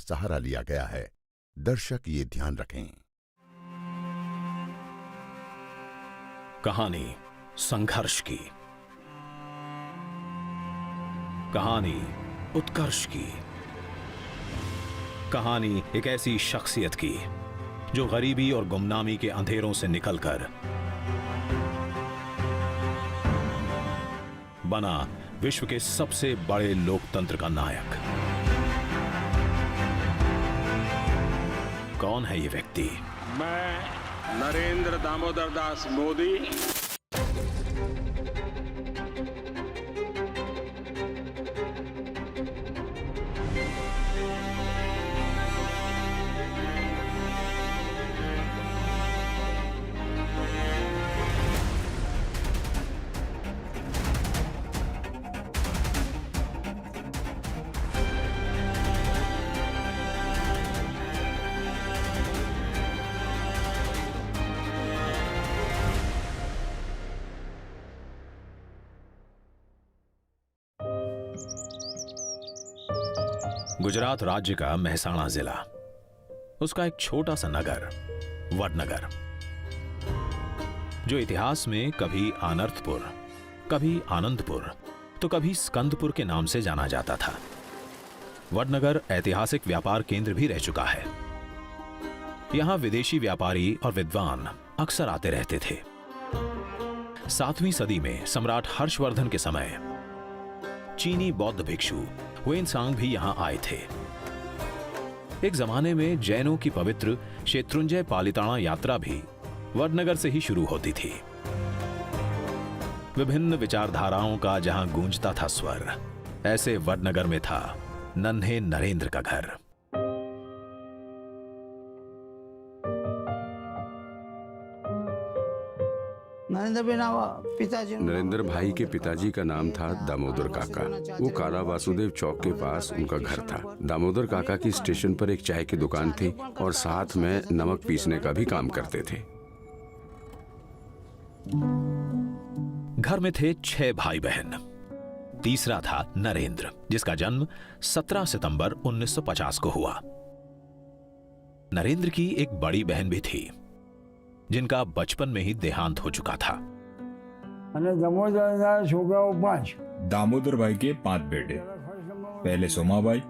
सहारा लिया गया है। दर्शक ये ध्यान रखें। कहानी संघर्ष की, कहानी उत्कर्ष की, कहानी एक ऐसी शख्सियत की जो गरीबी और गुमनामी के अंधेरों से निकलकर बना विश्व के सबसे बड़े लोकतंत्र का नायक। कौन है ये व्यक्ति? मैं नरेंद्र दामोदर दास मोदी गुजरात राज्य का मेहसाणा जिला, उसका एक छोटा सा नगर वडनगर, जो इतिहास में कभी आनर्थपुर, कभी आनंदपुर तो कभी स्कंदपुर के नाम से जाना जाता था। वडनगर ऐतिहासिक व्यापार केंद्र भी रह चुका है। यहां विदेशी व्यापारी और विद्वान अक्सर आते रहते थे। 7वीं सदी में सम्राट हर्षवर्धन के समय चीनी बौद्ध भिक्षु हुएनसांग भी यहां आए थे। एक जमाने में जैनों की पवित्र शत्रुंजय पालिताना यात्रा भी वडनगर से ही शुरू होती थी। विभिन्न विचारधाराओं का जहां गूंजता था स्वर, ऐसे वडनगर में था नन्हे नरेंद्र का घर। नरेंद्र भाई के पिताजी का नाम था दामोदर काका। वो काला वासुदेव चौक के पास उनका घर था। दामोदर काका की स्टेशन पर एक चाय की दुकान थी और साथ में नमक पीसने का भी काम करते थे। घर में थे 6 भाई बहन। तीसरा था नरेंद्र, जिसका जन्म 17 सितंबर 1950 को हुआ। नरेंद्र की एक बड़ी बहन भी थी, जिनका बचपन में ही देहांत हो चुका था। दामोदर भाई के 5 बेटे, पहले सोमा भाई,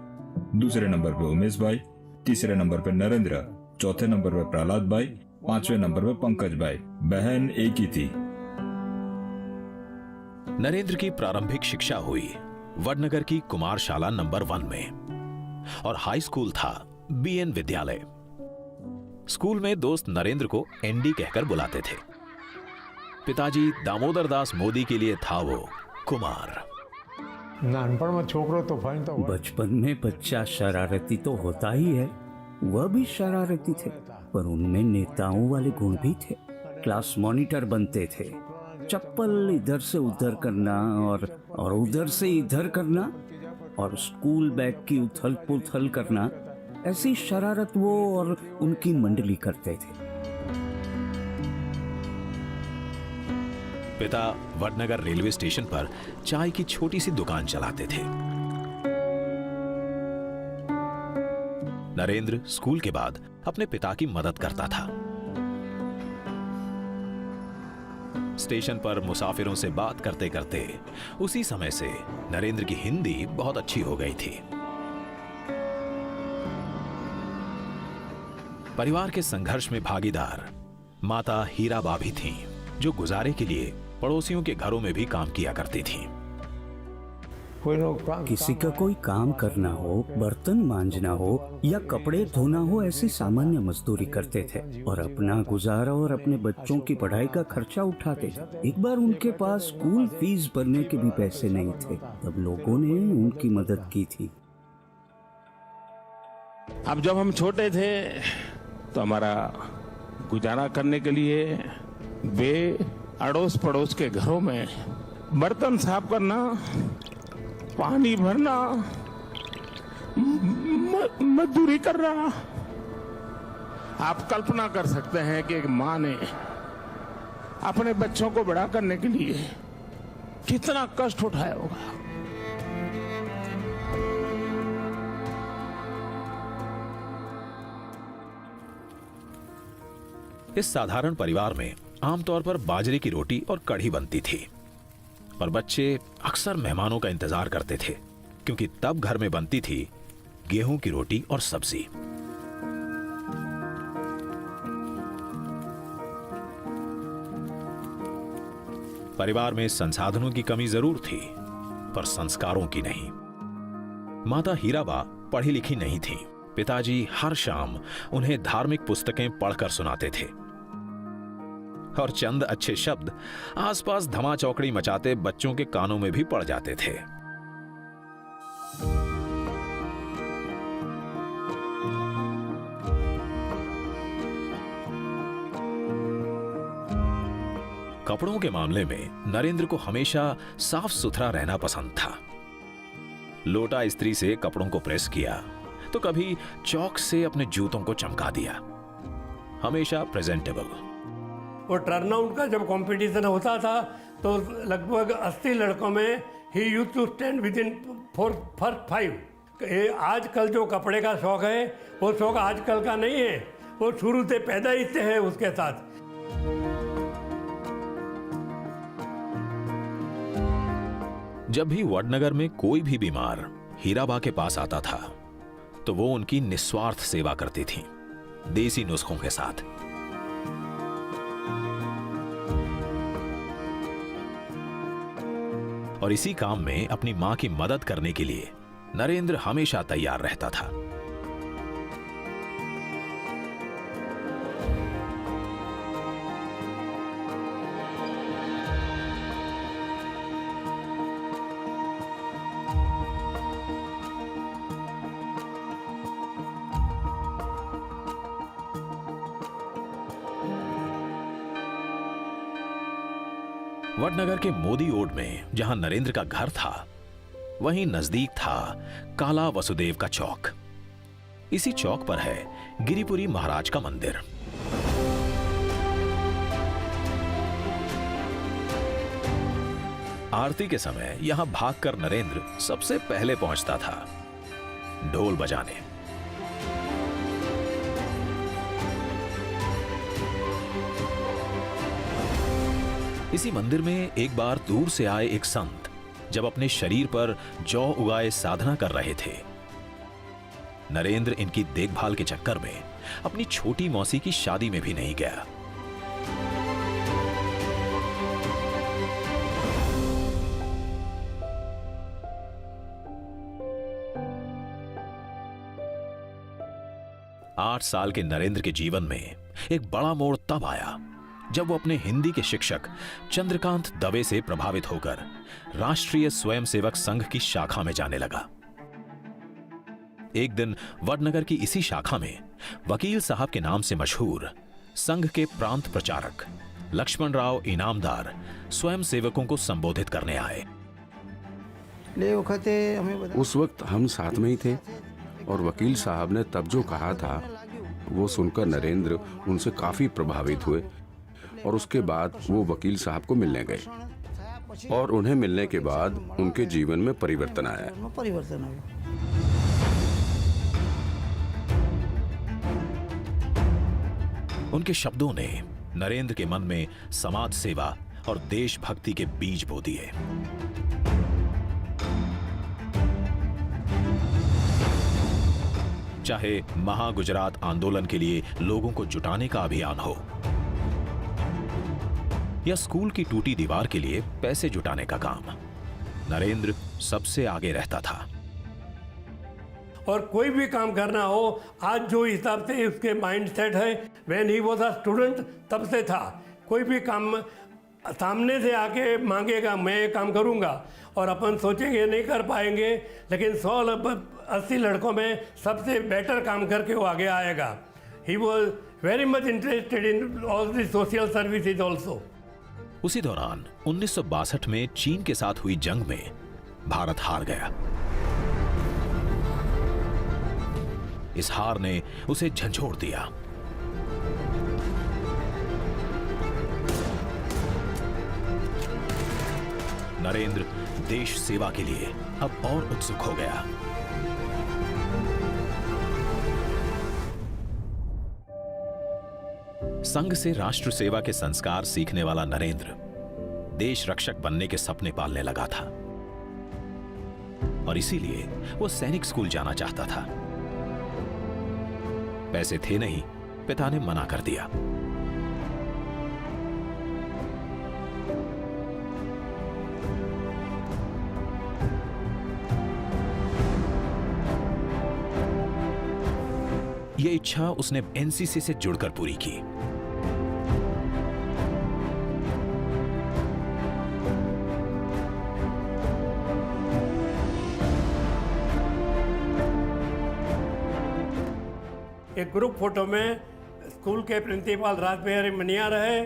दूसरे नंबर पे उमेश भाई, तीसरे नंबर पे नरेंद्र, चौथे नंबर पे प्रहलाद भाई, 5वें नंबर पे पंकज भाई। बहन एक ही थी। नरेंद्र की प्रारंभिक शिक्षा हुई वडनगर की कुमारशाला नंबर 1 में और हाई स्कूल था बीएन विद्यालय। स्कूल में दोस्त नरेंद्र को एनडी कहकर बुलाते थे। पिताजी दामोदर दास मोदी के लिए था वो कुमार। बचपन में बच्चा शरारती तो होता ही है, वह भी शरारती थे, पर उनमें नेताओं वाले गुण भी थे। क्लास मॉनिटर बनते थे, चप्पल इधर से उधर करना और उधर से इधर करना और स्कूल बैग की उथल पुथल करना, ऐसी शरारत वो और उनकी मंडली करते थे। पिता वडनगर रेलवे स्टेशन पर चाय की छोटी सी दुकान चलाते थे। नरेंद्र स्कूल के बाद अपने पिता की मदद करता था। स्टेशन पर मुसाफिरों से बात करते करते उसी समय से नरेंद्र की हिंदी बहुत अच्छी हो गई थी। परिवार के संघर्ष में भागीदार माता हीराबा भी थीं, जो गुजारे के लिए पड़ोसियों के घरों में भी काम किया करती थीं। किसी का कोई काम करना हो, बर्तन मांजना हो या कपड़े धोना हो, ऐसी सामान्य मजदूरी करते थे और अपना गुजारा और अपने बच्चों की पढ़ाई का खर्चा उठाते थे। एक बार उनके पास स्कूल फीस भरने के भी पैसे नहीं थे, तब लोगों ने उनकी मदद की थी। अब जब हम छोटे थे तो हमारा गुजारा करने के लिए वे अड़ोस पड़ोस के घरों में बर्तन साफ करना, पानी भरना, मजदूरी करना। आप कल्पना कर सकते हैं कि एक माँ ने अपने बच्चों को बड़ा करने के लिए कितना कष्ट उठाया होगा। इस साधारण परिवार में आमतौर पर बाजरे की रोटी और कढ़ी बनती थी और बच्चे अक्सर मेहमानों का इंतजार करते थे, क्योंकि तब घर में बनती थी गेहूं की रोटी और सब्जी। परिवार में संसाधनों की कमी जरूर थी, पर संस्कारों की नहीं। माता हीराबा पढ़ी लिखी नहीं थी। पिताजी हर शाम उन्हें धार्मिक पुस्तकें पढ़कर सुनाते थे और चंद अच्छे शब्द आसपास धमा चौकड़ी मचाते बच्चों के कानों में भी पड़ जाते थे। कपड़ों के मामले में नरेंद्र को हमेशा साफ सुथरा रहना पसंद था। लोटा इस्त्री से कपड़ों को प्रेस किया तो कभी चौक से अपने जूतों को चमका दिया। हमेशा प्रेजेंटेबल। वो टर्नआउट का जब कंपटीशन होता था तो लगभग 80 लड़कों में ही used to stand within first 5। आजकल जो कपड़े का शौक है वो शौक आजकल का नहीं है, वो शुरू से पैदा ही से है उसके साथ। जब भी वडनगर में कोई भी बीमार हीराबा के पास आता था तो वो उनकी निस्वार्थ सेवा करती थी, देसी नुस्खों के साथ। और इसी काम में अपनी मां की मदद करने के लिए नरेंद्र हमेशा तैयार रहता था। वडनगर के मोदी ओड में जहां नरेंद्र का घर था, वहीं नजदीक था काला वसुदेव का चौक। इसी चौक पर है गिरिपुरी महाराज का मंदिर। आरती के समय यहां भागकर नरेंद्र सबसे पहले पहुंचता था, ढोल बजाने। इसी मंदिर में एक बार दूर से आए एक संत जब अपने शरीर पर जौ उगाए साधना कर रहे थे, नरेंद्र इनकी देखभाल के चक्कर में अपनी छोटी मौसी की शादी में भी नहीं गया। आठ साल के नरेंद्र के जीवन में एक बड़ा मोड़ तब आया जब वो अपने हिंदी के शिक्षक चंद्रकांत दवे से प्रभावित होकर राष्ट्रीय स्वयंसेवक संघ की शाखा में जाने लगा। एक दिन वडनगर की इसी शाखा में वकील साहब के नाम से मशहूर संघ के प्रांत प्रचारक लक्ष्मण राव इनामदार स्वयंसेवकों को संबोधित करने आए। उस वक्त हम साथ में ही थे और वकील साहब ने तब जो कहा था वो सुनकर नरेंद्र उनसे काफी प्रभावित हुए और उसके बाद वो वकील साहब को मिलने गए और उन्हें मिलने के बाद उनके जीवन में परिवर्तन आया। उनके शब्दों ने नरेंद्र के मन में समाज सेवा और देशभक्ति के बीज बो दिए। चाहे महागुजरात आंदोलन के लिए लोगों को जुटाने का अभियान हो या स्कूल की टूटी दीवार के लिए पैसे जुटाने का काम, नरेंद्र सबसे आगे रहता था। और कोई भी काम करना हो, आज जो हिसाब से उसके माइंड सेट है, when he was a student तब से था। कोई भी काम सामने से आके मांगेगा मैं ये काम करूंगा और अपन सोचेंगे नहीं कर पाएंगे, लेकिन 180 लड़कों में सबसे बेटर काम करके वो आगे आएगा। He was very much interested in all the social services also. उसी दौरान 1962 में चीन के साथ हुई जंग में भारत हार गया। इस हार ने उसे झंझोड़ दिया। नरेंद्र देश सेवा के लिए अब और उत्सुक हो गया। संघ से राष्ट्र सेवा के संस्कार सीखने वाला नरेंद्र देश रक्षक बनने के सपने पालने लगा था और इसीलिए वो सैनिक स्कूल जाना चाहता था। पैसे थे नहीं, पिता ने मना कर दिया। यह इच्छा उसने एनसीसी से जुड़कर पूरी की। एक ग्रुप फोटो में स्कूल के प्रिंसिपल राजबिहारी मनिया रहे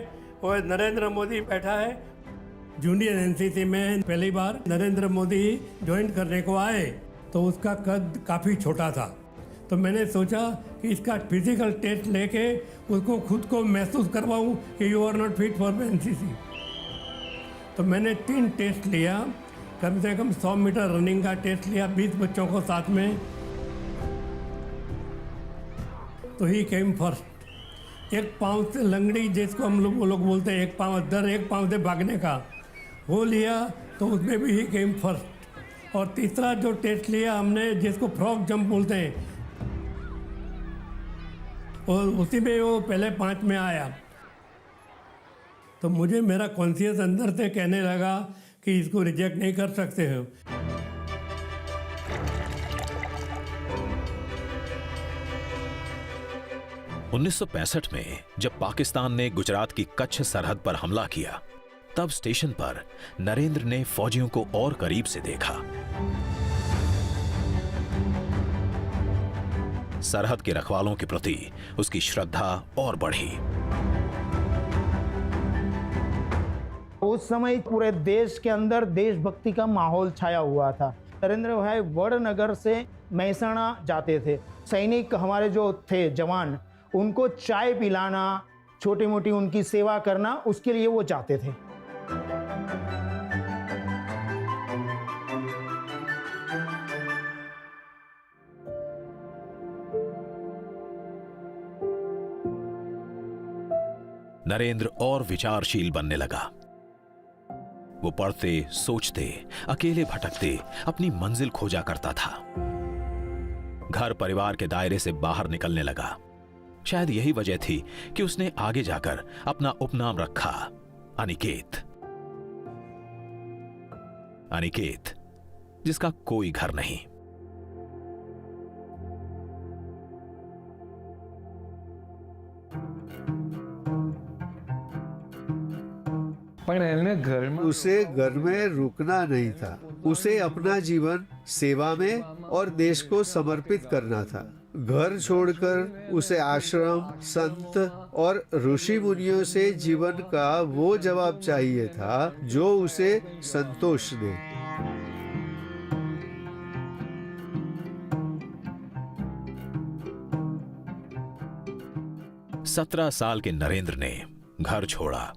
और नरेंद्र मोदी बैठा है। जूनियर एनसीसी में पहली बार नरेंद्र मोदी ज्वाइन करने को आए तो उसका कद काफ़ी छोटा था, तो मैंने सोचा कि इसका फिजिकल टेस्ट लेके उसको खुद को महसूस करवाऊं कि you are not fit for NCC. तो मैंने 3 टेस्ट लिया, कम से कम 100 मीटर रनिंग का टेस्ट लिया 20 बच्चों को साथ में, तो ही केम फर्स्ट। एक पाँव से लंगड़ी जिसको हम लोग बोलते हैं, एक पाँव से भागने का, वो लिया तो उसमें भी ही केम फर्स्ट। और तीसरा जो टेस्ट लिया हमने जिसको फ्रॉग जंप बोलते हैं, और उसी में वो पहले 5 में आया। तो मुझे मेरा कॉन्शियस अंदर से कहने लगा कि इसको रिजेक्ट नहीं कर सकते हो। – 1965 में जब पाकिस्तान ने गुजरात की कच्छ सरहद पर हमला किया, तब स्टेशन पर नरेंद्र ने फौजियों को और करीब से देखा। सरहद के रखवालों के प्रति उसकी श्रद्धा और बढ़ी। उस समय पूरे देश के अंदर देशभक्ति का माहौल छाया हुआ था। नरेंद्र भाई वडनगर से महसाणा जाते थे। सैनिक हमारे जो थे जवान, उनको चाय पिलाना, छोटी मोटी उनकी सेवा करना, उसके लिए वो जाते थे। नरेंद्र और विचारशील बनने लगा। वो पढ़ते, सोचते, अकेले भटकते अपनी मंजिल खोजा करता था। घर परिवार के दायरे से बाहर निकलने लगा। शायद यही वजह थी कि उसने आगे जाकर अपना उपनाम रखा अनिकेत। अनिकेत, जिसका कोई घर नहीं। उसे घर में रुकना नहीं था। उसे अपना जीवन सेवा में और देश को समर्पित करना था। घर छोड़कर उसे आश्रम, संत और ऋषि मुनियों से जीवन का वो जवाब चाहिए था जो उसे संतोष दे। सत्रह साल के नरेंद्र ने घर छोड़ा।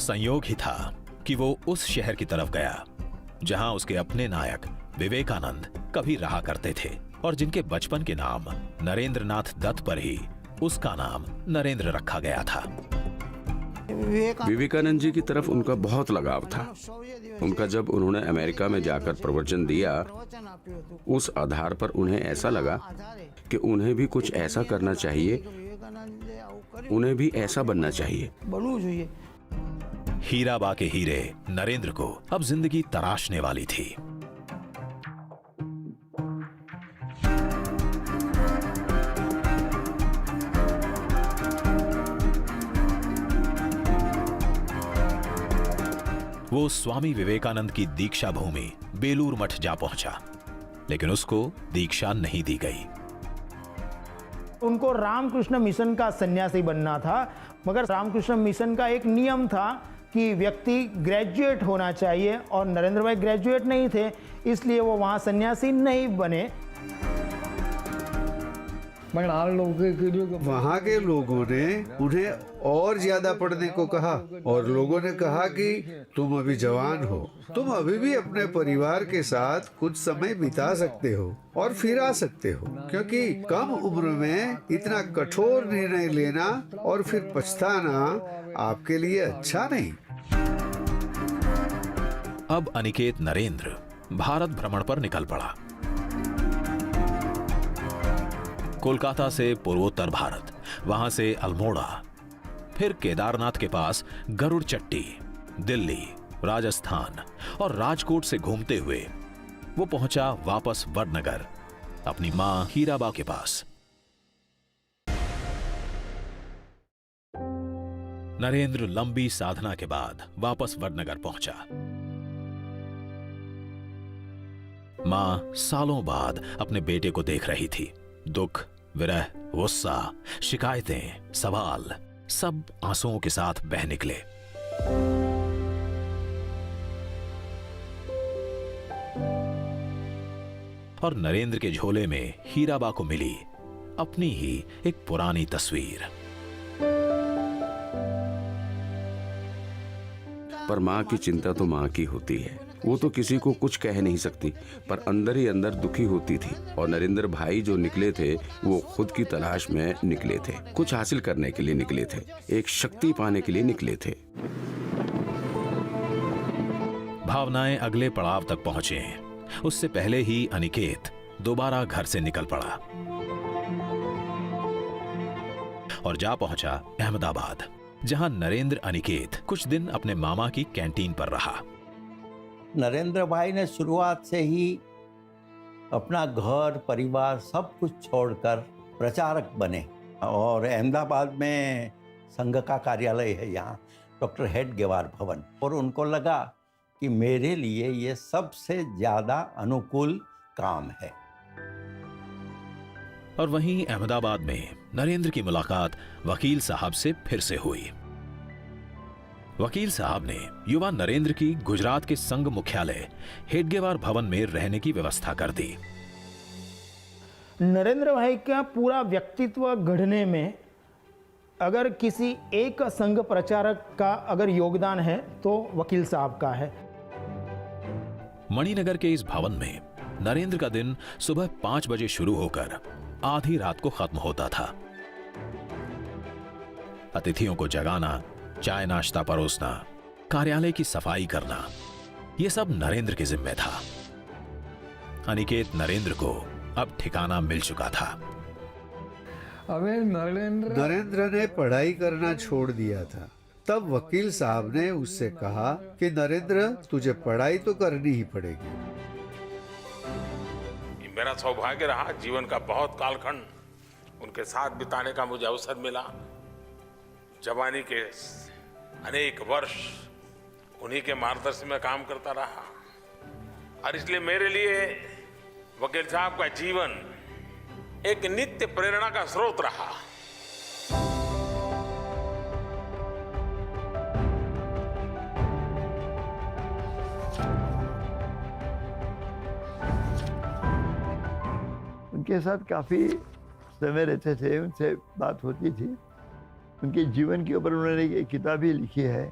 संयोग ही था कि वो उस शहर की तरफ गया जहां उसके अपने नायक विवेकानंद कभी रहा करते थे और जिनके बचपन के नाम नरेंद्रनाथ दत्त पर ही उसका नाम नरेंद्र रखा गया था। विवेकानंद जी की तरफ उनका बहुत लगाव था। उनका जब उन्होंने अमेरिका में जाकर प्रवचन दिया, उस आधार पर उन्हें ऐसा लगा कि उन्हें भी कुछ ऐसा करना चाहिए, उन्हें भी ऐसा बनना चाहिए। हीराबा के हीरे नरेंद्र को अब जिंदगी तराशने वाली थी। वो स्वामी विवेकानंद की दीक्षा भूमि बेलूर मठ जा पहुंचा, लेकिन उसको दीक्षा नहीं दी गई। उनको रामकृष्ण मिशन का सन्यासी बनना था, मगर रामकृष्ण मिशन का एक नियम था कि व्यक्ति ग्रेजुएट होना चाहिए और नरेंद्र भाई ग्रेजुएट नहीं थे, इसलिए वो वहाँ सन्यासी नहीं बने। वहाँ के लोगों ने उन्हें और ज्यादा पढ़ने को कहा और लोगों ने कहा कि तुम अभी जवान हो, तुम अभी भी अपने परिवार के साथ कुछ समय बिता सकते हो और फिर आ सकते हो, क्योंकि कम उम्र में इतना कठोर निर्णय लेना और फिर पछताना आपके लिए अच्छा नहीं। अब अनिकेत नरेंद्र भारत भ्रमण पर निकल पड़ा। कोलकाता से पूर्वोत्तर भारत, वहां से अल्मोड़ा, फिर केदारनाथ के पास गरुड़ चट्टी, दिल्ली, राजस्थान और राजकोट से घूमते हुए वो पहुंचा वापस वडनगर अपनी मां हीराबा के पास। नरेंद्र लंबी साधना के बाद वापस वडनगर पहुंचा। मां सालों बाद अपने बेटे को देख रही थी। दुख, विरह, गुस्सा, शिकायतें, सवाल सब आंसुओं के साथ बह निकले। और नरेंद्र के झोले में हीराबा को मिली अपनी ही एक पुरानी तस्वीर। पर माँ की चिंता तो माँ की होती है, वो तो किसी को कुछ कह नहीं सकती, पर अंदर ही अंदर दुखी होती थी। और नरेंद्र भाई जो निकले थे वो खुद की तलाश में निकले थे, कुछ हासिल करने के लिए निकले थे, एक शक्ति पाने के लिए निकले थे। भावनाएं अगले पड़ाव तक पहुंचे हैं। उससे पहले ही अनिकेत दोबारा घर से निकल पड़ा और जा पहुंचा अहमदाबाद, जहां नरेंद्र अनिकेत कुछ दिन अपने मामा की कैंटीन पर रहा। नरेंद्र भाई ने शुरुआत से ही अपना घर परिवार सब कुछ छोड़कर प्रचारक बने और अहमदाबाद में संघ का कार्यालय है यहाँ, डॉक्टर हेडगेवार भवन, और उनको लगा कि मेरे लिए ये सबसे ज्यादा अनुकूल काम है। और वहीं अहमदाबाद में नरेंद्र की मुलाकात वकील साहब से फिर से हुई। वकील साहब ने युवा नरेंद्र की गुजरात के संघ मुख्यालय हेडगेवार भवन में रहने की व्यवस्था कर दी। नरेंद्र भाई का पूरा व्यक्तित्व गढ़ने में अगर किसी एक संघ प्रचारक का अगर योगदान है तो वकील साहब का है। मणिनगर के इस भवन में नरेंद्र का दिन सुबह 5 बजे शुरू होकर आधी रात को खत्म होता था। अतिथियों को जगाना, चाय नाश्ता परोसना, कार्यालय की सफाई करना, यह सब नरेंद्र के जिम्मे था। अनिकेत नरेंद्र को अब ठिकाना मिल चुका था। नरेंद्र ने पढ़ाई करना छोड़ दिया था। तब वकील साहब ने उससे कहा कि नरेंद्र, तुझे पढ़ाई तो करनी ही पड़ेगी। मेरा सौभाग्य रहा, जीवन का बहुत कालखंड उनके साथ बिताने का मुझे अवसर मिला। जवानी के अनेक वर्ष उन्हीं के मार्गदर्शन में काम करता रहा और इसलिए मेरे लिए वकील साहब का जीवन एक नित्य प्रेरणा का स्रोत रहा। उनके साथ काफ़ी समय रहते थे, उनसे बात होती थी। उनके जीवन के ऊपर उन्होंने एक किताब ही लिखी है,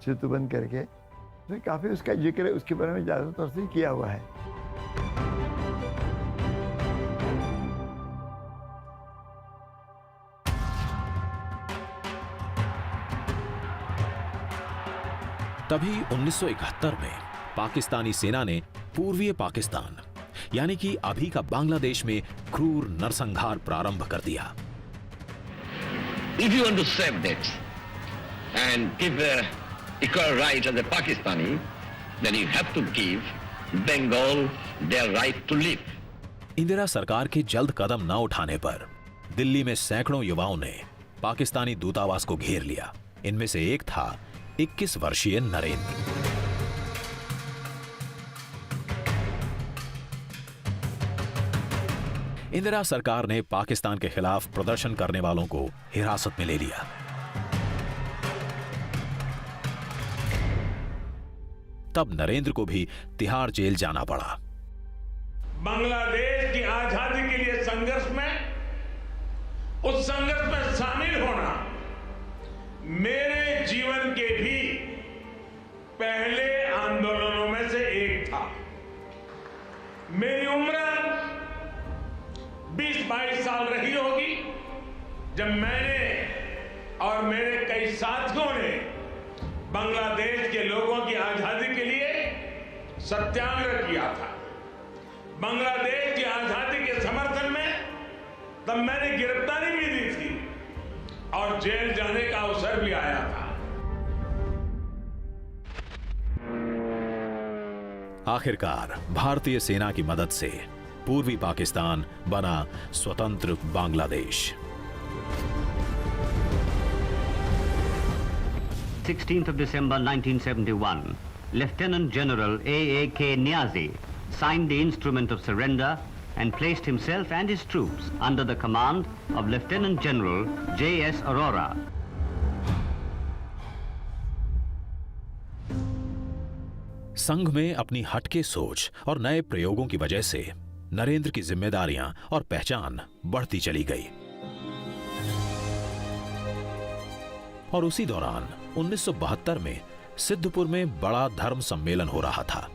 सेतुबंध करके, उसमें काफ़ी उसका जिक्र उसके बारे में ज़्यादातर से किया हुआ है। तभी 1971 में पाकिस्तानी सेना ने पूर्वीय पाकिस्तान यानी कि अभी का बांग्लादेश में क्रूर नरसंहार प्रारंभ कर दिया। If you want to save that and give equal right as a Pakistani, then you have to give Bengal their right to live. Indira सरकार के जल्द कदम न उठाने पर दिल्ली में सैकड़ों युवाओं ने पाकिस्तानी दूतावास को घेर लिया। इनमें से एक था 21 वर्षीय नरेंद्र। इंदिरा सरकार ने पाकिस्तान के खिलाफ प्रदर्शन करने वालों को हिरासत में ले लिया। तब नरेंद्र को भी तिहाड़ जेल जाना पड़ा। बांग्लादेश की आजादी के लिए संघर्ष में उस संघर्ष में शामिल होना मेरे जीवन के भी पहले आंदोलनों में से एक था। मेरी उम्र 20-22 साल रही होगी जब मैंने और मेरे कई साथियों ने बांग्लादेश के लोगों की आजादी के लिए सत्याग्रह किया था। बांग्लादेश की आजादी के समर्थन में तब मैंने गिरफ्तारी भी दी थी और जेल जाने का अवसर भी आया था। आखिरकार भारतीय सेना की मदद से पूर्वी पाकिस्तान बना स्वतंत्र Bangladesh. 16th of December 1971, Lieutenant General A.A.K. Niazi signed the instrument of surrender and placed himself and his troops under the command of Lieutenant General J.S. Arora. संघ में अपनी हटके सोच और नए प्रयोगों की वजह से नरेंद्र की जिम्मेदारियां और पहचान बढ़ती चली गई। और उसी दौरान 1972 में सिद्धपुर में बड़ा धर्म सम्मेलन हो रहा था।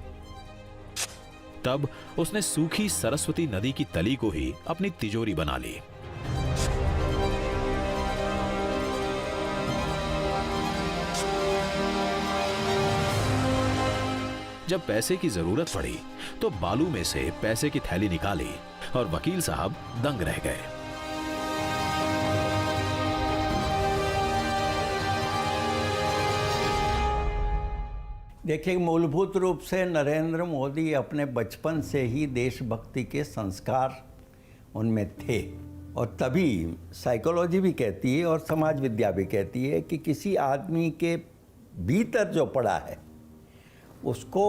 तब उसने सूखी सरस्वती नदी की तली को ही अपनी तिजोरी बना ली। जब पैसे की जरूरत पड़ी तो बालू में से पैसे की थैली निकाली और वकील साहब दंग रह गए। देखिए, मूलभूत रूप से नरेंद्र मोदी अपने बचपन से ही देशभक्ति के संस्कार उनमें थे और तभी साइकोलॉजी भी कहती है और समाज विद्या भी कहती है कि किसी आदमी के भीतर जो पड़ा है उसको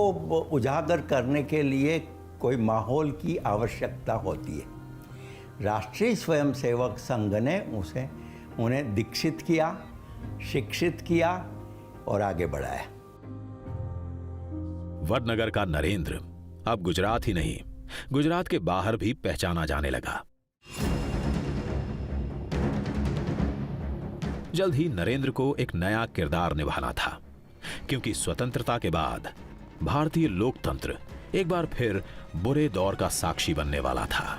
उजागर करने के लिए कोई माहौल की आवश्यकता होती है। राष्ट्रीय स्वयंसेवक संघ ने उन्हें दीक्षित किया, शिक्षित किया और आगे बढ़ाया। वडनगर का नरेंद्र अब गुजरात ही नहीं, गुजरात के बाहर भी पहचाना जाने लगा। जल्द ही नरेंद्र को एक नया किरदार निभाना था, क्योंकि स्वतंत्रता के बाद भारतीय लोकतंत्र एक बार फिर बुरे दौर का साक्षी बनने वाला था।